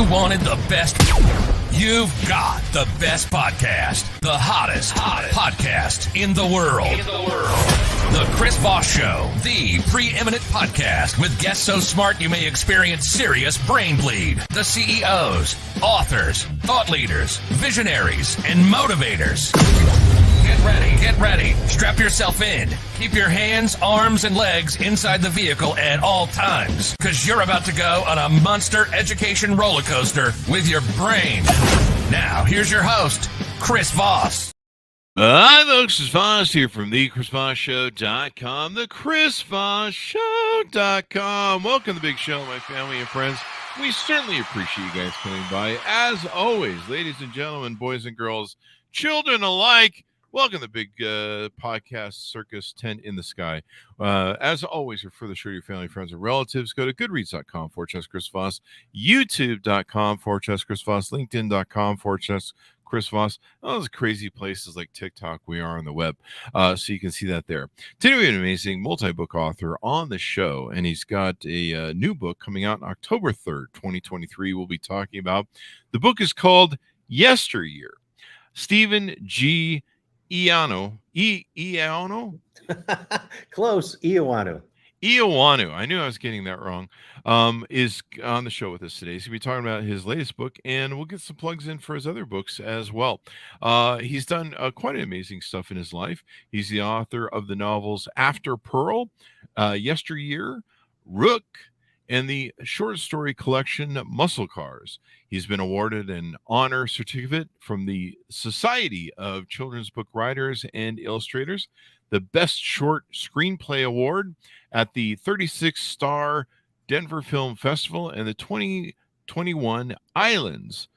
You wanted the best. You've got the best podcast. The hottest podcast in the world. The Chris Voss Show, the preeminent podcast with guests so smart you may experience serious brain bleed. The CEOs, authors, thought leaders, visionaries, and motivators. Get ready. Strap yourself in. Keep your hands, arms, and legs inside the vehicle at all times, because you're about to go on a monster education roller coaster with your brain. Now, here's your host, Chris Voss. Hi, folks. Chris Voss here from thechrisvossshow.com, thechrisvossshow.com. Welcome to the big show, my family and friends. We certainly appreciate you guys coming by. As always, ladies and gentlemen, boys and girls, children alike, welcome to the big podcast circus tent in the sky. As always, for the show, your family, friends, and relatives, go to goodreads.com/Chris Voss, youtube.com/Chris Voss, linkedin.com/Chris Voss, all those crazy places like TikTok we are on the web. So you can see that there. Today we have an amazing multi-book author on the show, and he's got a new book coming out on October 3rd, 2023. We'll be talking about. The book is called Yesteryear. Stephen G. Eoannou. Eoannou? Close. Eoannou. Eoannou. I knew I was getting that wrong. Is on the show with us today. He's going to be talking about his latest book, and we'll get some plugs in for his other books as well. He's done quite amazing stuff in his life. He's the author of the novels After Pearl, Yesteryear, Rook, and the short story collection Muscle Cars. He's been awarded an honor certificate from the Society of Children's Book Writers and Illustrators, the Best Short Screenplay Award at the 36-Star Denver Film Festival, and the 2021 Islands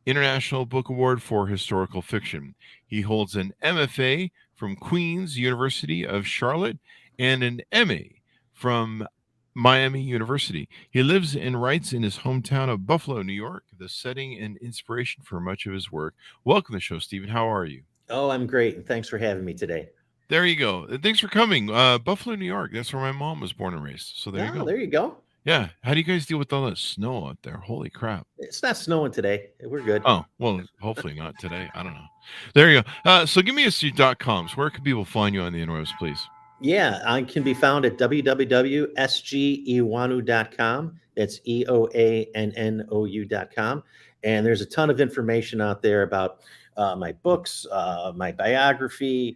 International Book Award for Historical Fiction. He holds an MFA from Queen's University of Charlotte and an MA from Miami University. He lives and writes in his hometown of Buffalo, New York, the setting and inspiration for much of his work. Welcome to the show, Stephen. How are you? Oh, I'm great. And thanks for having me today. There you go. Thanks for coming. Buffalo, New York. That's where my mom was born and raised. So there you go. There you go. Yeah. How do you guys deal with all that snow out there? Holy crap. It's not snowing today. We're good. Oh, well, hopefully not today. I don't know. There you go. So give me a .coms. Where can people find you on the interwebs, please? Yeah, I can be found at www.sgeoannou.com. That's EOANNOU.com. And there's a ton of information out there about my books, my biography,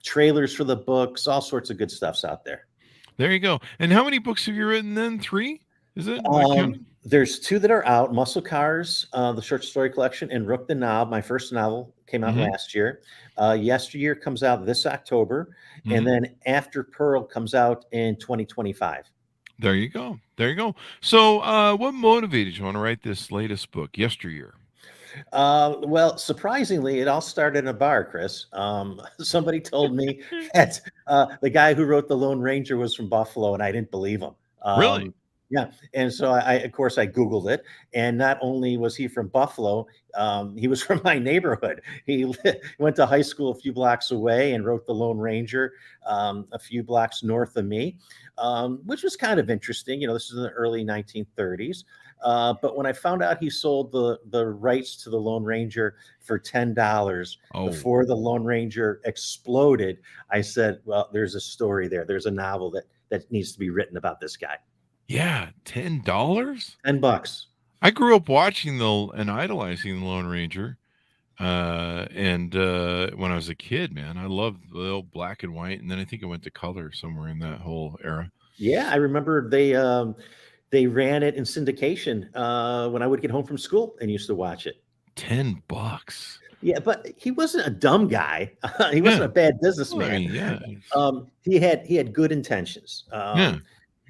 trailers for the books, all sorts of good stuff's out there. There you go. And how many books have you written then? 3? Is it? There's 2 that are out, Muscle Cars, the short story collection, and Rook the Knob. My first novel came out last year. Yesteryear comes out this October, and then After Pearl comes out in 2025. There you go. There you go. So what motivated you to write this latest book, Yesteryear? Well, surprisingly, it all started in a bar, Chris. Somebody told me that the guy who wrote The Lone Ranger was from Buffalo, and I didn't believe him. Really? Yeah. And so of course, I Googled it. And not only was he from Buffalo, he was from my neighborhood. He went to high school a few blocks away and wrote The Lone Ranger a few blocks north of me, which was kind of interesting. You know, this is in the early 1930s. But when I found out he sold the rights to The Lone Ranger for $10 before The Lone Ranger exploded, I said, well, there's a story there. There's a novel that needs to be written about this guy. Yeah, $10? $10. I grew up watching and idolizing The Lone Ranger. And when I was a kid, man, I loved the old black and white. And then I think it went to color somewhere in that whole era. Yeah, I remember they ran it in syndication when I would get home from school and used to watch it. $10. Yeah, but he wasn't a dumb guy. He wasn't a bad businessman. Well, I mean, he had good intentions.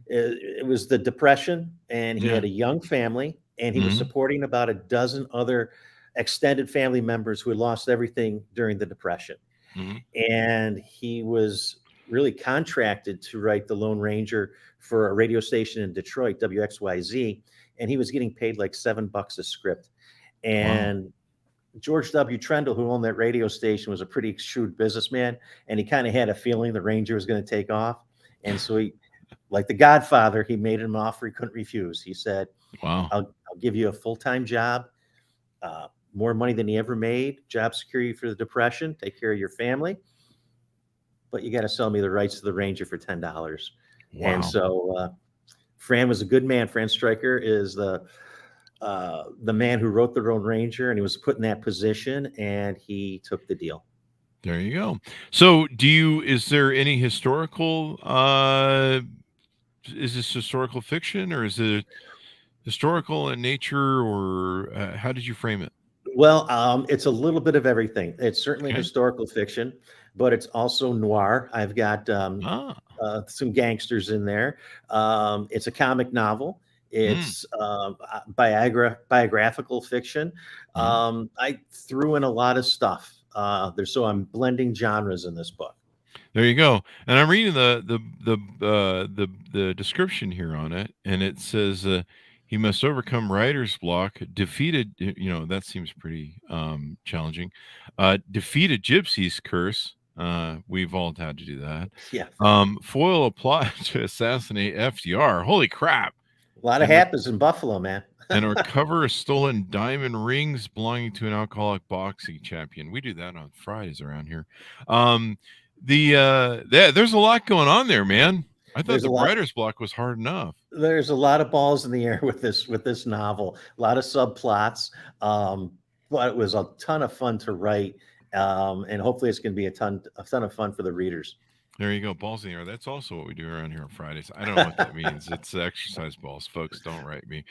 It was the Depression, and he had a young family, and he was supporting about a dozen other extended family members who had lost everything during the Depression. And he was really contracted to write The Lone Ranger for a radio station in Detroit, WXYZ, and he was getting paid like $7 a script. And George W. Trendle, who owned that radio station, was a pretty shrewd businessman, and he kind of had a feeling the Ranger was going to take off. And so he, like the Godfather, he made him an offer he couldn't refuse. He said, I'll give you a full-time job, more money than he ever made, job security for the Depression, take care of your family, but you got to sell me the rights to the Ranger for $10. And Wow. so Fran was a good man. Fran Stryker is the man who wrote the Lone Ranger, and he was put in that position, and he took the deal. There you go. So is there any historical, is this historical fiction, or is it historical in nature, or how did you frame it? Well, it's a little bit of everything. It's certainly Okay. historical fiction, but it's also noir. I've got Ah. some gangsters in there. It's a comic novel. Mm. It's biographical fiction. Mhm. I threw in a lot of stuff. So I'm blending genres in this book. There you go. And I'm reading the description here on it, and it says he must overcome writer's block, defeated. That seems pretty challenging. Defeat a gypsy's curse. We've all had to do that. Yeah, Foil a plot to assassinate FDR. Holy crap! a lot of And happens in Buffalo, man. and recover stolen diamond rings belonging to an alcoholic boxing champion. We do that on Fridays around here. There's a lot going on there, man. I thought There's a the lot. writer's block was hard enough. There's a lot of balls in the air with this novel. A lot of subplots, but it was a ton of fun to write, and hopefully it's going to be a ton of fun for the readers. There you go, balls in the air. That's also what we do around here on Fridays. I don't know what that means. It's exercise balls, folks. Don't write me.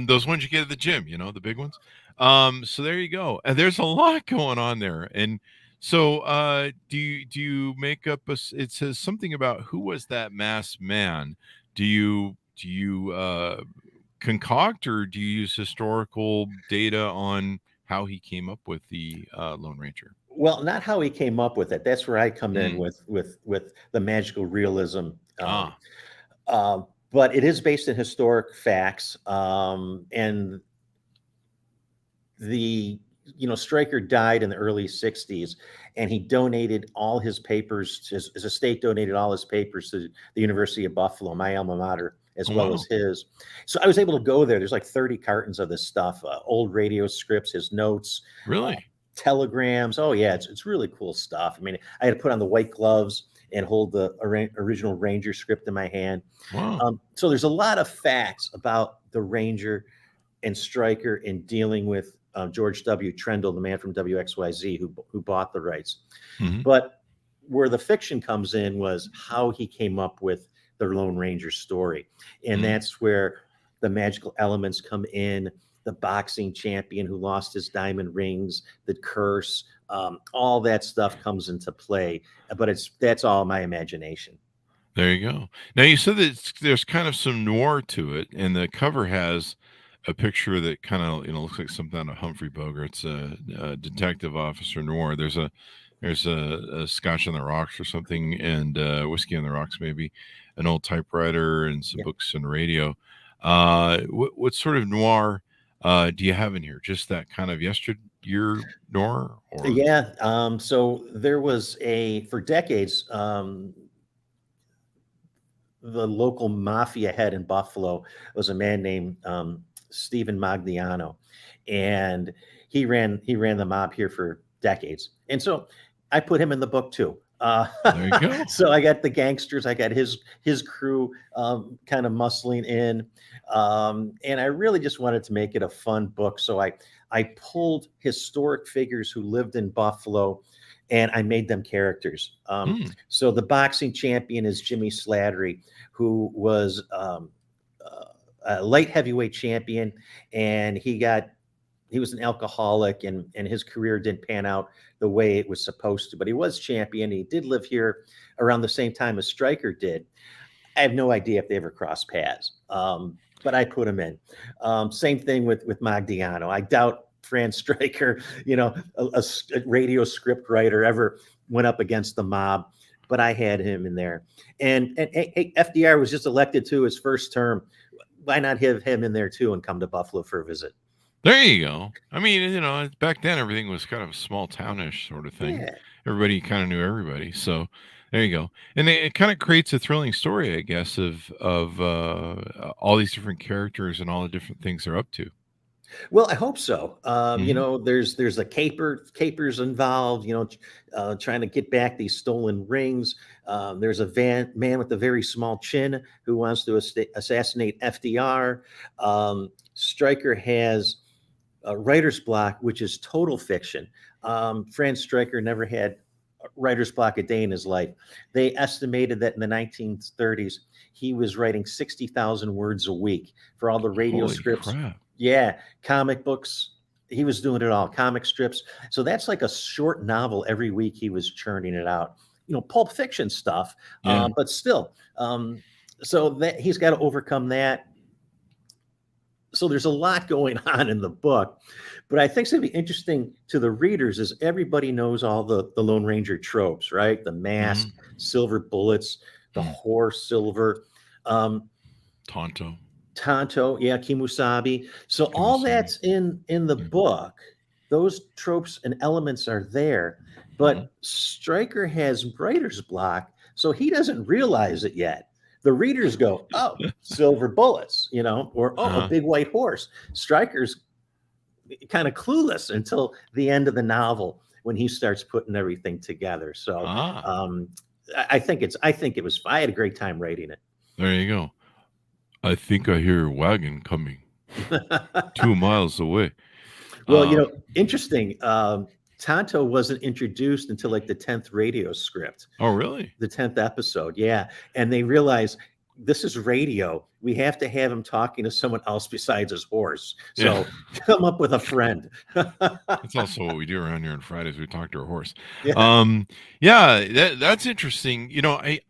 Those ones you get at the gym, the big ones. So there you go. And there's a lot going on there. And so, do you make up it says something about who was that masked man? Do you concoct, or do you use historical data on how he came up with the Lone Ranger? Well, not how he came up with it. That's where I come in Mm. with the magical realism. Ah. But it is based in historic facts, and Stryker died in the early 60s, and he donated all his papers. His estate donated all his papers to the University of Buffalo, my alma mater, as Oh, well wow. as his. So I was able to go there. There's like 30 cartons of this stuff, old radio scripts, his notes, Really? telegrams. Oh yeah, it's really cool stuff. I mean, I had to put on the white gloves and hold the original Ranger script in my hand. Wow. So there's a lot of facts about the Ranger and Stryker in dealing with George W. Trendle, the man from WXYZ who bought the rights. Mhm. But where the fiction comes in was how he came up with the Lone Ranger story. And Mhm. that's where the magical elements come in. The boxing champion who lost his diamond rings, the curse, all that stuff comes into play. But that's all my imagination. There you go. Now you said that there's kind of some noir to it, and the cover has a picture that kind of looks like something out of Humphrey Bogart's a detective officer noir. There's a Scotch on the Rocks or something, and whiskey on the rocks, maybe an old typewriter and some Yeah. books and radio. What sort of noir do you have in here? Just that kind of yesteryear noir, or Yeah. So there was for decades, the local mafia head in Buffalo was a man named Stephen Magliano, and he ran the mob here for decades. And so I put him in the book too. there you go. So I got the gangsters, I got his crew kind of muscling in, and I really just wanted to make it a fun book. So I pulled historic figures who lived in Buffalo, and I made them characters. Hmm. So the boxing champion is Jimmy Slattery, who was a light heavyweight champion, and he was an alcoholic, and his career didn't pan out the way it was supposed to. But he was champion. He did live here around the same time as Stryker did. I have no idea if they ever crossed paths, but I put him in. Same thing with Magdiano. I doubt Fran Stryker, a radio script writer, ever went up against the mob, but I had him in there. And hey, FDR was just elected to his first term. Why not have him in there too and come to Buffalo for a visit? There you go. I mean, back then everything was kind of a small townish sort of thing. Yeah. Everybody kind of knew everybody. So There you go. And it kind of creates a thrilling story, I guess, of all these different characters and all the different things they're up to. Well, I hope so. Hmm. There's a capers involved. Trying to get back these stolen rings. There's a man with a very small chin who wants to assassinate FDR. Stryker has a writer's block, which is total fiction. Franz Stryker never had writer's block a day in his life. They estimated that in the 1930s, he was writing 60,000 words a week for all the radio Holy scripts. crap. Yeah, comic books. He was doing it all, comic strips. So that's like a short novel every week. He was churning it out. Pulp fiction stuff, Yeah. but still. So that he's got to overcome that. So there's a lot going on in the book, but I think it's going to be interesting to the readers is everybody knows all the Lone Ranger tropes, right? The mask, Hmm. silver bullets, the horse, silver, um, Tonto. yeah, Kimusabi. So all that's in the Yeah. book. Those tropes and elements are there, but Stryker has writer's block, so he doesn't realize it yet. The readers go, "Oh, silver bullets," or "Oh, a big white horse." Stryker's kind of clueless until the end of the novel when he starts putting everything together. So, I think I had a great time writing it. There you go. I think I hear a wagon coming 2 miles away. Well, interesting. Tonto wasn't introduced until like the 10th radio script. Oh, really? The 10th episode, yeah. And they realize this is radio. We have to have him talking to someone else besides his horse. So come up with a friend. That's also what we do around here on Fridays. We talk to our horse. Yeah. That's interesting.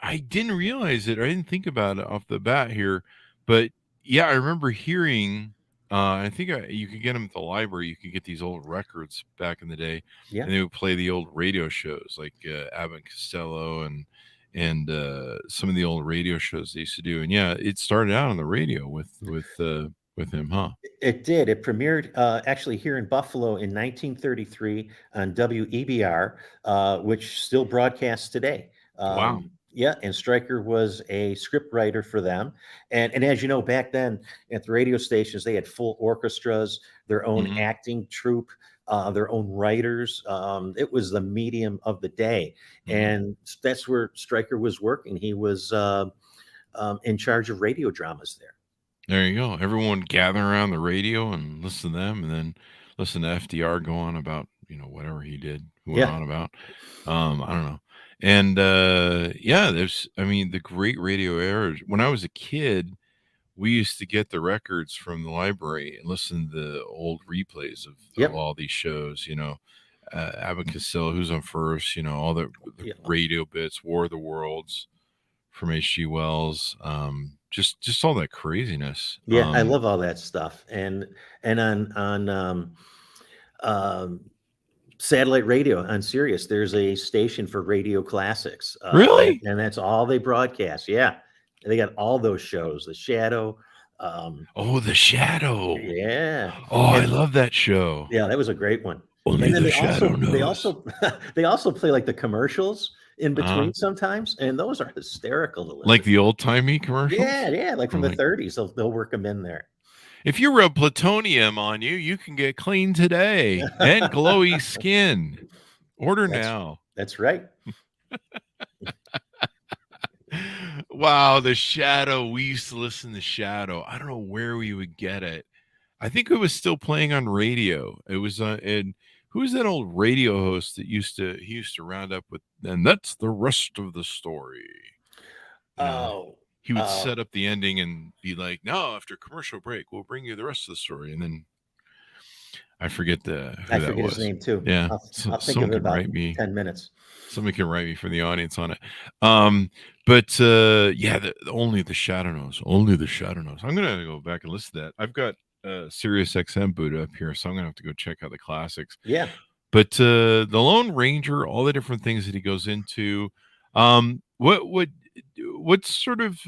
I didn't realize it. Or I didn't think about it off the bat here, but yeah, I remember hearing. I think you could get them at the library. You could get these old records back in the day, Yeah. and they would play the old radio shows like Abbott and Costello and some of the old radio shows they used to do. And yeah, it started out on the radio with him, huh? It did. It premiered actually here in Buffalo in 1933 on WEBR, which still broadcasts today. Wow. Yeah, and Stryker was a script writer for them. And as you know, back then at the radio stations, they had full orchestras, their own acting troupe, their own writers. It was the medium of the day. And that's where Stryker was working. He was in charge of radio dramas there. There you go. Everyone gather around the radio and listen to them, and then listen to FDR go on about whatever he went on about. I don't know. And the great radio era. When I was a kid, we used to get the records from the library and listen to the old replays of all these shows. Abbott Costello, Who's on First. All the radio bits, War of the Worlds from H.G. Wells. Just all that craziness. Yeah, I love all that stuff. And on satellite radio on Sirius, there's a station for radio classics. Really? And that's all they broadcast. Yeah, they got all those shows. The Shadow. The Shadow. Yeah. I love that show. Yeah, that was a great one. Only and then the Shadow knows. They also play like the commercials in between sometimes, and those are hysterical to listen. Like the old timey commercials. Yeah, like from the 30s. They'll work them in there. If you rub plutonium on you, you can get clean today and glowy skin. Order now. That's right. Wow, the Shadow. We used to listen to Shadow. I don't know where we would get it. I think it was still playing on radio. It was and who was that old radio host that used to round up with, and that's the rest of the story. He would set up the ending and be like, "No, after commercial break, we'll bring you the rest of the story." And then I forget his name too. Yeah, I'll think of it about 10 minutes. Somebody can write me for the audience on it. Only the Shadow knows. Only the Shadow knows. I'm gonna go back and listen to that. I've got Sirius XM boot up here, so I'm gonna have to go check out the classics. Yeah. But the Lone Ranger, all the different things that he goes into, what sort of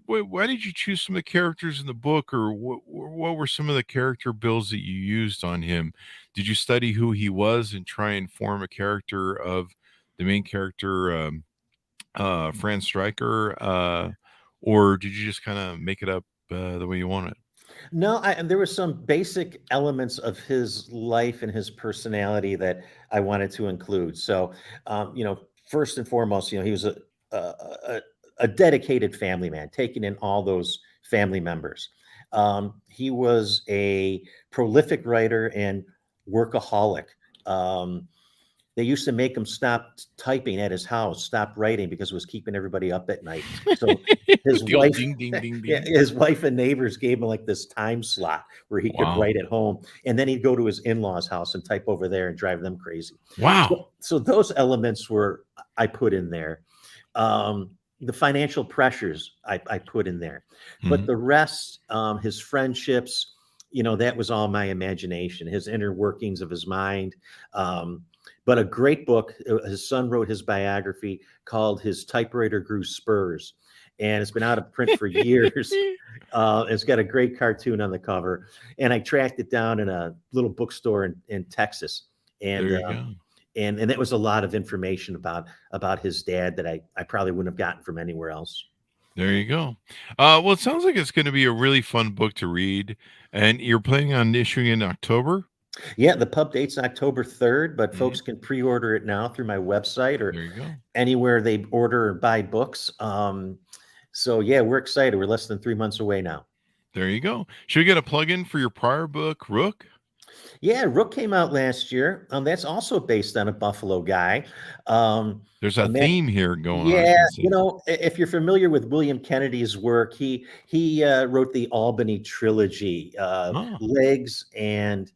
why did you choose some of the characters in the book, or what were some of the character builds that you used on him? Did you study who he was and try and form a character of the main character Franz Stryker, or did you just kind of make it up the way you want it? No, there were some basic elements of his life and his personality that I wanted to include. So, first and foremost, he was a, a, a dedicated family man, taking in all those family members. He was a prolific writer and workaholic. Um, they used to make him stop typing at his house, stop writing because it was keeping everybody up at night. So his The old wife, ding, ding, ding, yeah, ding. his wife and neighbors gave him like this time slot where he could Wow. write at home, and then he'd go to his in-laws' house and type over there and drive them crazy. Wow. So those elements I put in there. The financial pressures I put in there, but the rest, his friendships, that was all my imagination, his inner workings of his mind. But a great book. His son wrote his biography called His Typewriter Grew Spurs, and it's been out of print for years. It's got a great cartoon on the cover, and I tracked it down in a little bookstore in Texas, and There you go. and that was a lot of information about his dad that I probably wouldn't have gotten from anywhere else. There you go. Well, it sounds like it's going to be a really fun book to read, and you're planning on issuing in October. Yeah, the pub date's October 3rd, but folks can pre-order it now through my website or There you go. anywhere they order or buy books. So yeah, we're excited. We're less than 3 months away now. There you go. Should we get a plug-in for your prior book, Rook? Yeah, Rook came out last year. That's also based on a Buffalo guy. There's a theme here going on. Yeah, if you're familiar with William Kennedy's work, he wrote the Albany trilogy, Legs and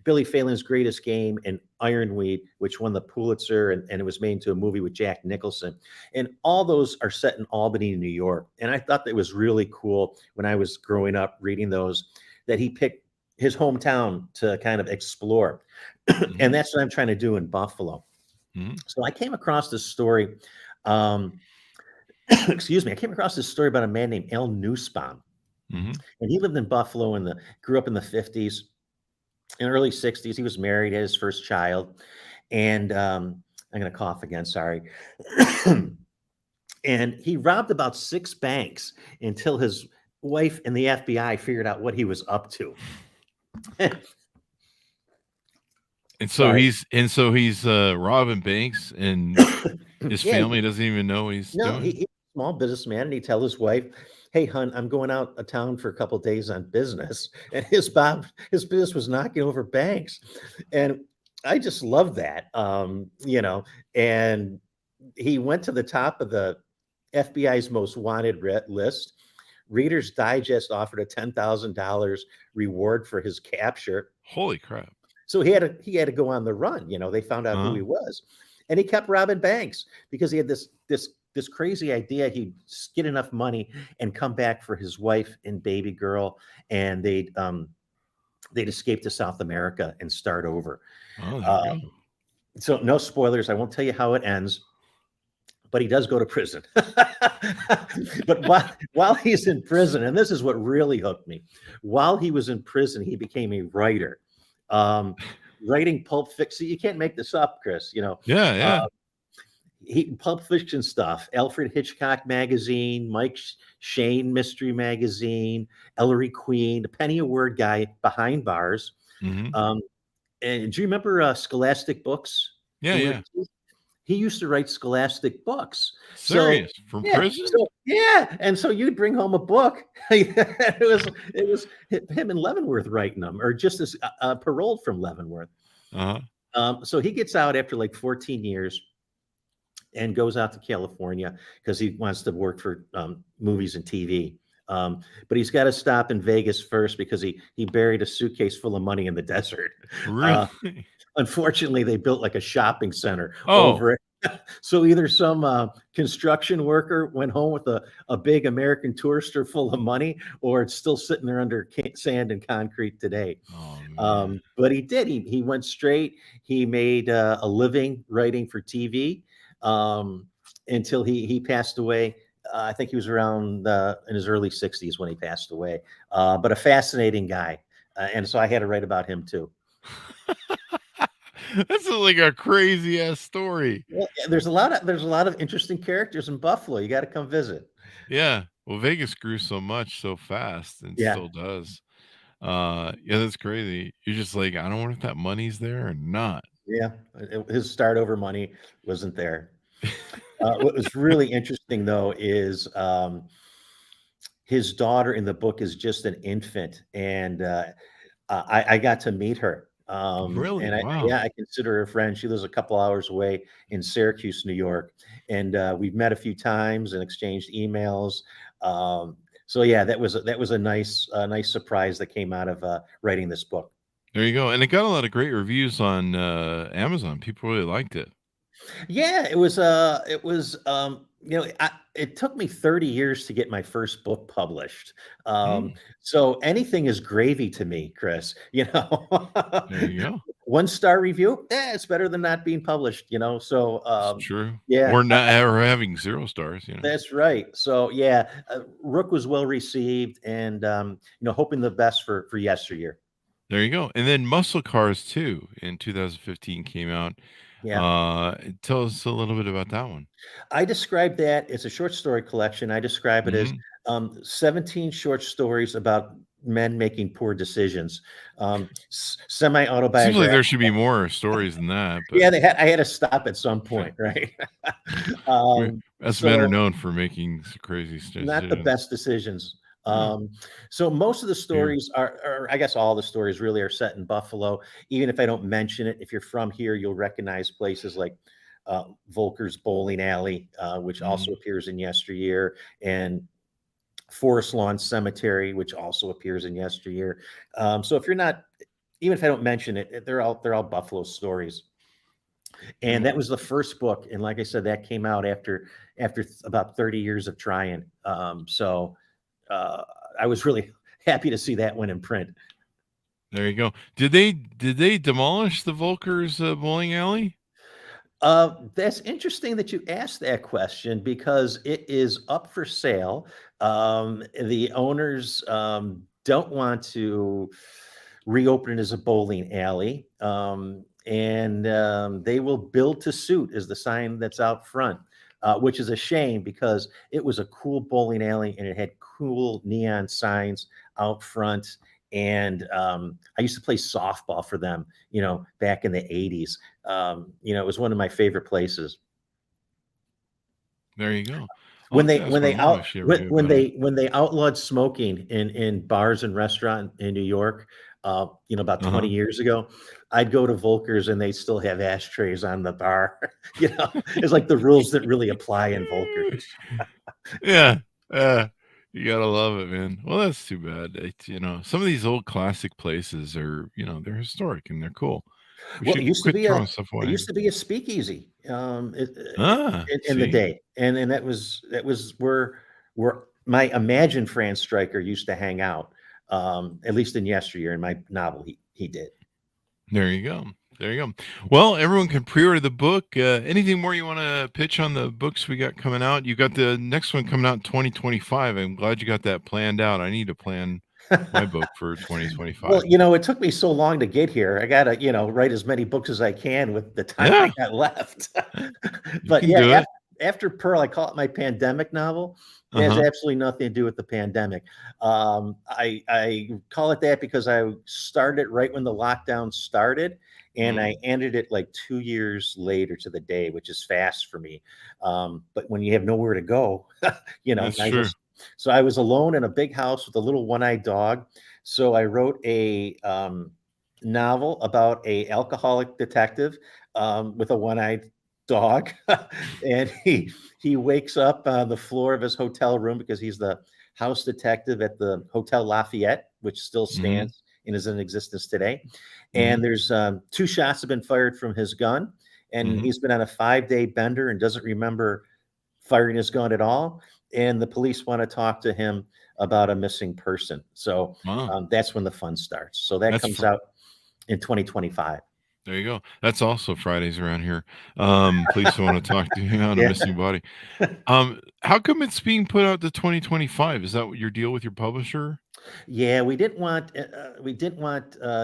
Billy Phelan's Greatest Game and Ironweed, which won the Pulitzer, and it was made into a movie with Jack Nicholson. And all those are set in Albany, New York. And I thought that was really cool when I was growing up reading those, that he picked his hometown to kind of explore. And that's what I'm trying to do in Buffalo. So I came across this story. Excuse me. I came across this story about a man named Al Nussbaum. And he lived in Buffalo and grew up in the 50s. In the early 60s. He was married, had his first child. And I'm going to cough again. Sorry. And he robbed about 6 banks until his wife and the FBI figured out what he was up to. And so he's robbing banks, and his family doesn't even know what he's doing. He's a small businessman, and he tell his wife, "Hey, hon, I'm going out of town for a couple of days on business." And his business was knocking over banks, and I just love that. And he went to the top of the FBI's most wanted list. Reader's Digest offered a $10,000 reward for his capture. Holy crap! So he had to go on the run. They found out who he was, and he kept robbing banks because he had this crazy idea he'd get enough money and come back for his wife and baby girl, and they'd escape to South America and start over. So no spoilers. I won't tell you how it ends, but he does go to prison. But while he's in prison, and this is what really hooked me, while he was in prison, he became a writer. Writing Pulp Fiction. You can't make this up, Chris. Pulp Fiction stuff, Alfred Hitchcock magazine, Mike Shane mystery magazine, Ellery Queen, the penny a word guy behind bars. And do you remember Scholastic Books? Yeah. He used to write Scholastic books. Serious? From prison? And so you'd bring home a book. it was him and Leavenworth writing them, or just as paroled from Leavenworth. So he gets out after like 14 years and goes out to California because he wants to work for movies and TV. But he's got to stop in Vegas first because he buried a suitcase full of money in the desert. Really? Unfortunately, they built like a shopping center over it. So either some construction worker went home with a big American tourister full of money, or it's still sitting there under sand and concrete today. But he did. He went straight. He made a living writing for TV until he passed away. I think he was around in his early 60s when he passed away. But a fascinating guy. And so I had to write about him too. That's like a crazy ass story. Well, there's a lot of interesting characters in Buffalo. You got to come visit. Yeah. Well, Vegas grew so much so fast and Yeah, still does. Yeah, that's crazy. You're just like, I don't know if that money's there or not. yeah. His start over money wasn't there. What was really interesting though is his daughter in the book is just an infant, and I got to meet her. Really? And Wow. I consider her a friend. She lives a couple hours away in Syracuse, New York, and we've met a few times and exchanged emails. So yeah, that was a nice surprise that came out of writing this book. There you go. And it got a lot of great reviews on Amazon. People really liked it. Yeah, it was it took me 30 years to get my first book published. Hmm. So anything is gravy to me, Chris, There you go. 1-star review, it's better than not being published, So It's true. yeah, Or not or having 0 stars, that's right. So yeah, Rook was well received, and hoping the best for yesteryear. There you go. And then Muscle Cars 2 in 2015 came out. Yeah. Tell us a little bit about that one. I describe that it's a short story collection. I describe it as Mhm. 17 short stories about men making poor decisions. Semi Seems like autobiographical. there should be more stories than that, but Yeah, I had to stop at some okay. point, right? We us men are So known for making crazy not the decisions. best decisions. Huh, So most of the here. stories or I guess all the stories really are set in Buffalo. Even if I don't mention it, if you're from here, you'll recognize places like Volker's Bowling Alley, which also Mhm. appears in Yesteryear, and Forest Lawn Cemetery, which also appears in Yesteryear. So if you're not, even if I don't mention it, they're all Buffalo stories. There And you that go. was the first book, and like I said, that came out after about 30 years of trying. So uh, I was really happy to see that one in print. There you go. Did they demolish the Volker's bowling alley? That's interesting that you asked that question because it is up for sale. The owners don't want to reopen it as a bowling alley, and they will build to suit, is the sign that's out front, which is a shame because it was a cool bowling alley and it had cool neon signs out front. And I used to play softball for them, back in the 80s. It was one of my favorite places. There you go. I'll When have to they ask when my they mom out if she ever knew when about it. they outlawed smoking in bars and restaurant in New York, about 20 Uh-huh. years ago, I'd go to Volker's and they still have ashtrays on the bar. It's like the rules that really apply in Volker's. Yeah. Yeah. You gotta love it, man. Well, that's too bad. Some of these old classic places are, they're historic and they're cool. We Well, should quit throwing stuff it away. used to be a speakeasy, Ah, in the see? day, and that was where my imagined Fran Stryker used to hang out, at least in Yesteryear. In my novel, he did. There you go. There you go. Well, everyone can pre-order the book. Anything more you want to pitch on the books we got coming out? You got the next one coming out in 2025. I'm glad you got that planned out. I need to plan my book for Well, 2025. it took me so long to get here. I gotta, write as many books as I can with the time I Yeah, got left. you But can yeah, do it. after Pearl, I call it my pandemic novel. It has Uh-huh. absolutely nothing to do with the pandemic. I call it that because I started right when the lockdown started, and I Mm, ended it like 2 years later to the day, which is fast for me. But when you have nowhere to go, that's I true. just so I was alone in a big house with a little one-eyed dog. So I wrote a novel about a alcoholic detective with a one-eyed dog, and he wakes up on the floor of his hotel room because he's the house detective at the Hotel Lafayette, which still Mhm. stands and is in existence today. And Mhm. there's two shots have been fired from his gun, and Mhm. he's been on a 5-day bender and doesn't remember firing his gun at all. And the police want to talk to him about a missing person. So Wow. that's when the fun starts. So that That's comes fr out in 2025. There you go. That's also Fridays around here. Police want to talk to you on a Yeah. missing body. How come it's being put out to 2025? Is that what your deal with your publisher? Yeah, we didn't want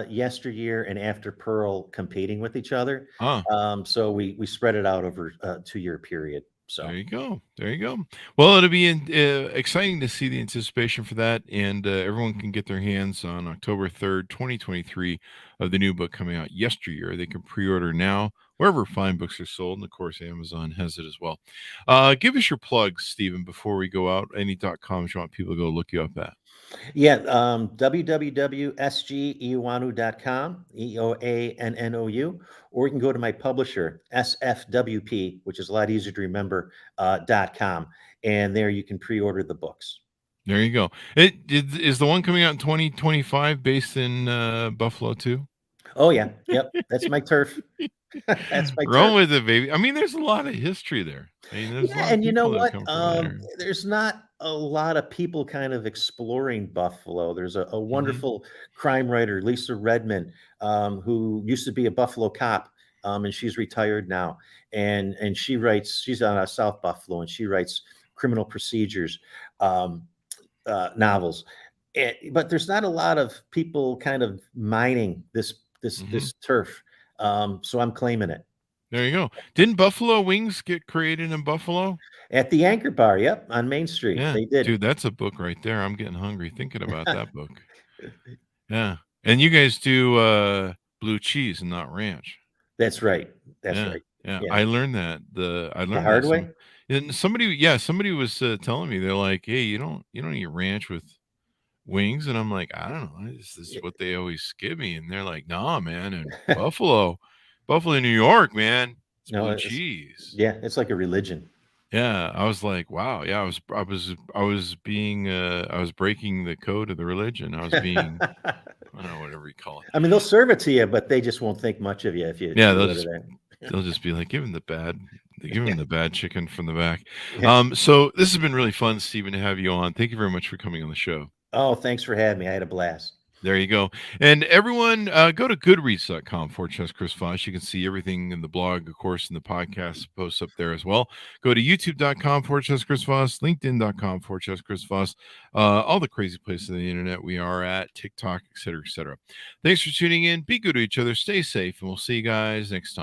yesteryear and after Pearl competing with each other. Ah, So we spread it out over a 2-year period. there So you go. There you go. Well, it'll be exciting to see the anticipation for that, and everyone can get their hands on October 3rd, 2023, of the new book coming out yesteryear. They can pre-order now wherever fine books are sold, and of course, Amazon has it as well. Give us your plugs, Stephen, before we go out. Any .coms you want people to go look you up at. yeah, www.sgeoannou.com, EOANNOU, or you can go to my publisher, SFWP, which is a lot easier to remember, .com, and there you can pre-order the books. There you go. Is the one coming out in 2025 based in Buffalo too? Oh yeah, yep, that's my turf. That's my Run turf. with it, baby. I mean, there's a lot of history there. I mean, there's a Yeah, lot of and you know people that what? come from that area. There's not a lot of people kind of exploring Buffalo. There's a Hmm. wonderful crime writer, Lisa Redman, who used to be a Buffalo cop, and she's retired now. And she writes. She's on South Buffalo, and she writes criminal procedures um, novels. But there's not a lot of people kind of mining Hmm. this turf. So I'm claiming it. There you go. Didn't Buffalo Wings get created in Buffalo? At the Anchor Bar, yep, on Main Street, Yeah, they did. dude, that's a book right there. I'm getting hungry thinking about that book. Yeah, and you guys do blue cheese and not ranch. That's right. That's Yeah, right. yeah. Yeah. I learned that. I The learned that hard way? and somebody was telling me they're like, hey, you don't eat ranch with wings, and I'm like, I don't know, this is Y what they always give me, and they're like, nah, man, in Buffalo, New York, man, it's No, blue it's cheese. yeah, it's like a religion. Yeah, I was like, wow, yeah, I was breaking the code of the religion. I was being, I don't know, whatever you call it. I mean, they'll serve it to you, but they just won't think much of you if Yeah, you go to that. they'll just be like, give him the bad chicken from the back. Yeah. So this has been really fun, Stephen, to have you on. Thank you very much for coming on the show. Oh, thanks for having me. I had a blast. There you go. And everyone, go to goodreads.com/Chess Chris Voss. You can see everything in the blog, of course, and the podcast posts up there as well. Go to youtube.com/Chess Chris Voss, linkedin.com/Chess Chris Voss, all the crazy places on the internet we are at, TikTok, etc., etc. Thanks for tuning in. Be good to each other. Stay safe, and we'll see you guys next time.